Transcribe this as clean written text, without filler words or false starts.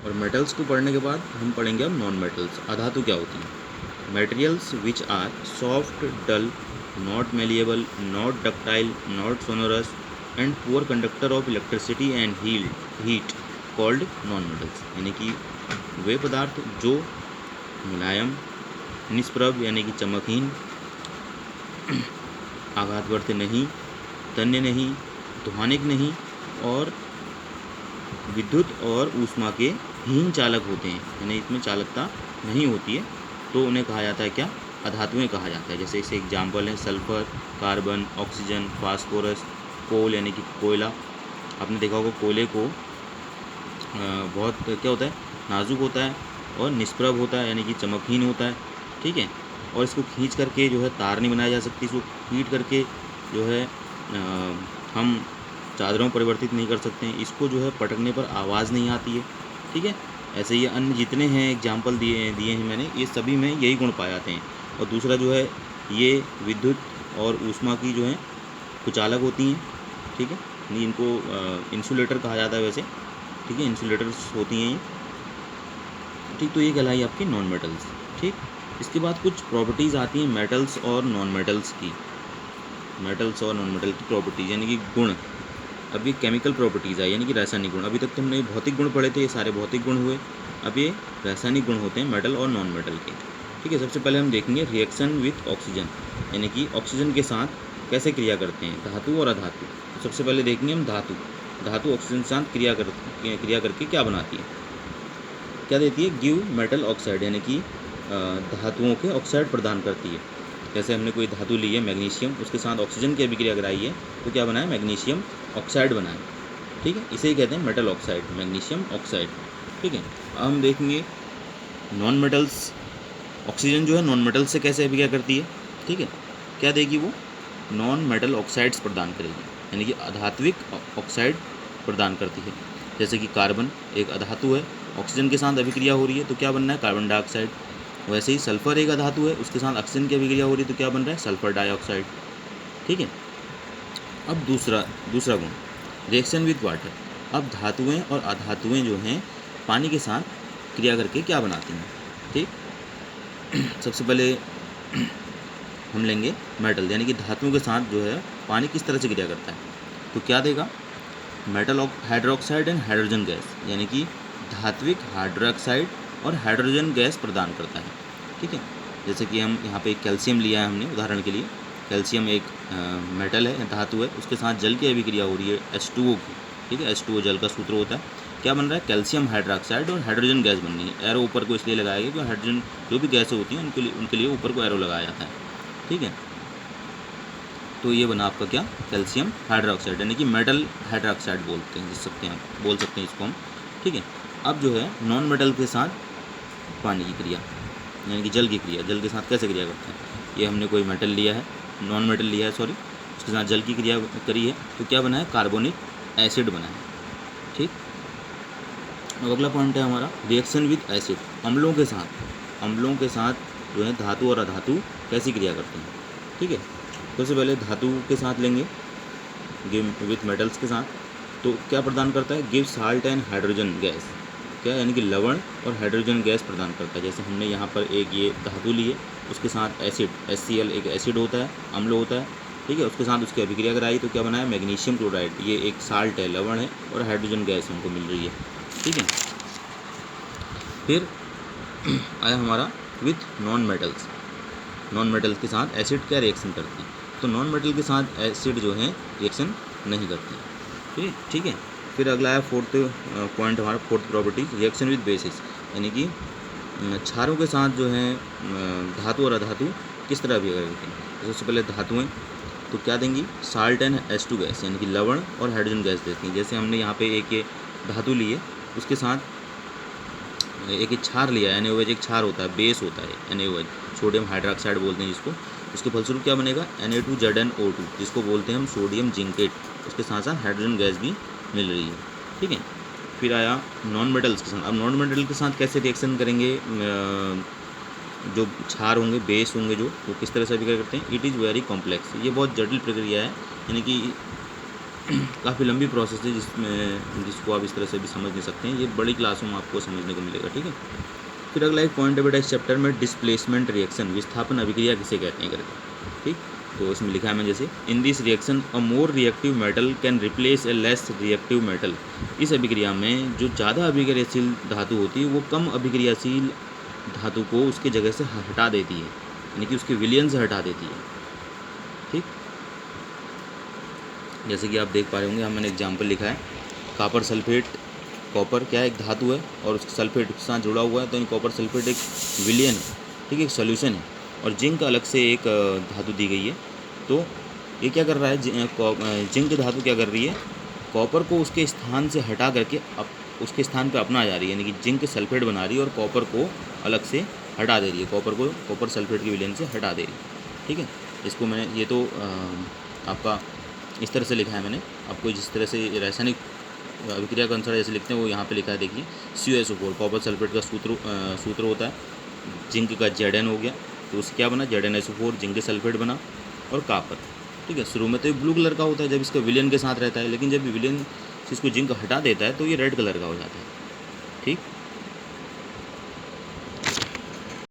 और मेटल्स को पढ़ने के बाद हम पढ़ेंगे अब नॉन मेटल्स। अधातु क्या होती हैं? Materials which are soft, dull, not malleable, not ductile, not sonorous and poor conductor of electricity and heat called non metals. यानी कि वे पदार्थ जो मुलायम, निष्प्रभ यानी कि चमकहीन, आघातवर्ती नहीं, तन्य नहीं, ध्वनिक नहीं और विद्युत और ऊष्मा के हीन चालक होते हैं, यानी इसमें चालकता नहीं होती है, तो उन्हें कहा जाता है क्या? अधातुएं कहा जाता है। जैसे इसे एग्जाम्पल है सल्फर, कार्बन, ऑक्सीजन, फास्फोरस, कोल यानी कि कोयला। आपने देखा होगा कोयले को बहुत क्या होता है, नाजुक होता है और निष्प्रभ होता है, यानी कि चमकहीन होता है, ठीक है। और इसको खींच करके जो है तार नहीं बनाई जा सकती, इसको हीट करके जो है हम चादरों परिवर्तित नहीं कर सकते हैं, इसको जो है पटकने पर आवाज़ नहीं आती है, ठीक है। ऐसे ही अन्य जितने हैं एग्जाम्पल दिए हैं मैंने, ये सभी में यही गुण पाए जाते हैं। और दूसरा जो है ये विद्युत और ऊष्मा की जो है कुचालक होती हैं, ठीक है। इनको इंसुलेटर कहा जाता है वैसे, ठीक है, इंसुलेटर्स होती हैं ये, ठीक। तो ये कहलाई आपकी नॉन मेटल्स, ठीक। इसके बाद कुछ प्रॉपर्टीज़ आती हैं मेटल्स और नॉन मेटल्स की। मेटल्स और नॉन मेटल की प्रॉपर्टीज़ यानी कि गुण। अब ये केमिकल प्रॉपर्टीज़ है, यानी कि रासायनिक गुण। अभी तक तो हमने भौतिक गुण पढ़े थे, ये सारे भौतिक गुण हुए। अब ये रासायनिक गुण होते हैं मेटल और नॉन मेटल के, ठीक है। सबसे पहले हम देखेंगे रिएक्शन विथ ऑक्सीजन, यानी कि ऑक्सीजन के साथ कैसे क्रिया करते हैं धातु और अधातु। तो सबसे पहले देखेंगे हम धातु। धातु ऑक्सीजन के साथ क्रिया करके क्या बनाती है, क्या देती है? गिव मेटल ऑक्साइड, यानी कि धातुओं के ऑक्साइड प्रदान करती है। जैसे हमने कोई धातु ली है मैग्नीशियम, उसके साथ ऑक्सीजन की अभिक्रिया कराई है, तो क्या बनाए? मैग्नीशियम ऑक्साइड बनाए, ठीक है। इसे ही कहते हैं मेटल ऑक्साइड, मैग्नीशियम ऑक्साइड, ठीक है। अब हम देखेंगे नॉन मेटल्स। ऑक्सीजन जो है नॉन मेटल्स से कैसे अभिक्रिया करती है, ठीक है। क्या देगी वो? नॉन मेटल ऑक्साइड्स प्रदान करेगी, यानी कि अधात्विक ऑक्साइड प्रदान करती है। जैसे कि कार्बन एक अधातु है, ऑक्सीजन के साथ अभिक्रिया हो रही है तो क्या बनना है? Carbon dioxide. वैसे ही सल्फर एक अधातु है, उसके साथ ऑक्सीजन की अभिक्रिया हो रही है तो क्या बन रहा है? सल्फर डाइऑक्साइड, ठीक है। अब दूसरा गुण रिएक्शन विद वाटर। अब धातुएं और अधातुएं जो हैं पानी के साथ क्रिया करके क्या बनाती हैं, ठीक। सबसे पहले हम लेंगे मेटल, यानी कि धातुओं के साथ जो है पानी किस तरह से क्रिया करता है, तो क्या देगा? Metal hydroxide and hydrogen gas, यानी कि धात्विक हाइड्रोक्साइड और हाइड्रोजन गैस प्रदान करता है, ठीक है। जैसे कि हम यहाँ पे कैल्शियम लिया है हमने उदाहरण के लिए। कैल्शियम एक मेटल है, धातु है, उसके साथ जल की अभिक्रिया हो रही है H2O की, ठीक है। H2O जल का सूत्र होता है। क्या बन रहा है? कैल्शियम हाइड्रोक्साइड और हाइड्रोजन गैस बन रही है। एरो ऊपर को इसलिए लगाया गया क्योंकि हाइड्रोजन जो भी गैसें होती हैं उनके लिए ऊपर को एरो लगाया जाता है, ठीक है। तो ये बना आपका क्या? कैल्शियम हाइड्रोक्साइड, यानी कि मेटल हाइड्रोक्साइड बोल सकते हैं इसको हम, ठीक है। अब जो है नॉन मेटल के साथ पानी की क्रिया, यानी कि जल की क्रिया, जल के साथ कैसे क्रिया करते हैं? ये हमने कोई मेटल लिया है, नॉन मेटल लिया है सॉरी, उसके साथ जल की क्रिया करी है तो क्या बना है? कार्बोनिक एसिड बना है, ठीक। अब अगला पॉइंट है हमारा रिएक्शन विद एसिड। अम्लों के साथ जो है धातु और अधातु कैसी क्रिया करते हैं, ठीक है। सबसे पहले धातु के साथ लेंगे, गिव विथ मेटल्स के साथ, तो क्या प्रदान करता है? Give salt and hydrogen gas, क्या? यानी कि लवण और हाइड्रोजन गैस प्रदान करता है। जैसे हमने यहाँ पर एक ये धातु ली है, उसके साथ एसिड HCl एक एसिड होता है, अम्ल होता है, ठीक है। उसके साथ उसकी अभिक्रिया कराई तो क्या बनाया? मैग्नीशियम क्लोराइड, ये एक साल्ट है, लवण है, और हाइड्रोजन गैस हमको मिल रही है, ठीक है। फिर आया हमारा with non metals. Non metals के साथ एसिड क्या रिएक्शन करती है? तो नॉन मेटल के साथ एसिड जो है रिएक्शन नहीं करती, ठीक है। फिर अगला है फोर्थ पॉइंट हमारा, fourth property reaction with basis, यानी कि क्षारों के साथ जो है धातु और अधातु किस तरह भी करते हैं। सबसे पहले धातुएं तो क्या देंगी? साल्ट एंड H2 गैस, यानी कि लवण और हाइड्रोजन गैस देती हैं। जैसे हमने यहाँ पे एक ये धातु ली है, उसके साथ एक क्षार लिया है, NaOH एक क्षार होता है, बेस होता है NaOH, सोडियम हाइड्रोक्साइड बोलते हैं जिसको। उसके फलस्वरूप क्या बनेगा? Na2ZnO2, जिसको बोलते हैं हम सोडियम जिंकेट। उसके साथ साथ हाइड्रोजन गैस भी मिल रही है, ठीक है। फिर आया नॉन मेटल्स के साथ। अब नॉन मेटल के साथ कैसे रिएक्शन करेंगे? जो क्षार होंगे, बेस होंगे, जो वो किस तरह से अभिक्रिया करते हैं? इट इज़ वेरी कॉम्प्लेक्स, ये बहुत जटिल प्रक्रिया है, यानी कि काफ़ी लंबी प्रोसेस है जिसको आप इस तरह से भी समझ नहीं सकते हैं, ये बड़ी क्लासों में आपको समझने को मिलेगा, ठीक है। फिर अगला एक पॉइंट है बेटा इस चैप्टर में, डिस्प्लेसमेंट रिएक्शन, विस्थापन अभिक्रिया किसे कहते हैं करके, ठीक। तो इसमें लिखा है मैंने जैसे, in this reaction a more reactive metal can replace A less reactive metal. इस अभिक्रिया में जो ज़्यादा अभिक्रियाशील धातु होती है वो कम अभिक्रियाशील धातु को उसके जगह से हटा देती है, यानी कि उसके विलयन से हटा देती है, ठीक। जैसे कि आप देख पा रहे होंगे, मैंने एग्जाम्पल लिखा है, कॉपर सल्फेट, कॉपर क्या है, एक धातु है और उसके सल्फेट के साथ जुड़ा हुआ है, तो इन कॉपर सल्फेट एक विलयन है, ठीक है, एक सोल्यूशन है, और जिंक अलग से एक धातु दी गई है। तो ये क्या कर रहा है, जिंक धातु क्या कर रही है, कॉपर को उसके स्थान से हटा करके अब उसके स्थान पे अपना जा रही है, यानी कि जिंक सल्फेट बना रही है और कॉपर को अलग से हटा दे रही है, कॉपर को कॉपर सल्फेट के विलयन से हटा दे रही है, ठीक है। इसको मैंने ये तो आपका इस तरह से लिखा है मैंने, आपको जिस तरह से रासायनिक अभिक्रिया के अनुसार जैसे लिखते हैं वो यहाँ पे लिखा है, देखिए CuSO4 कॉपर सल्फेट का सूत्र होता है, जिंक का Zn हो गया, तो उससे क्या बना, ZnSO4 जिंक सल्फेट बना, और कॉपर, ठीक है। शुरू में तो ये ब्लू कलर का होता है जब इसका विलयन के साथ रहता है, लेकिन जब विलयन से इसको जिंक हटा देता है तो ये रेड कलर का हो जाता है, ठीक।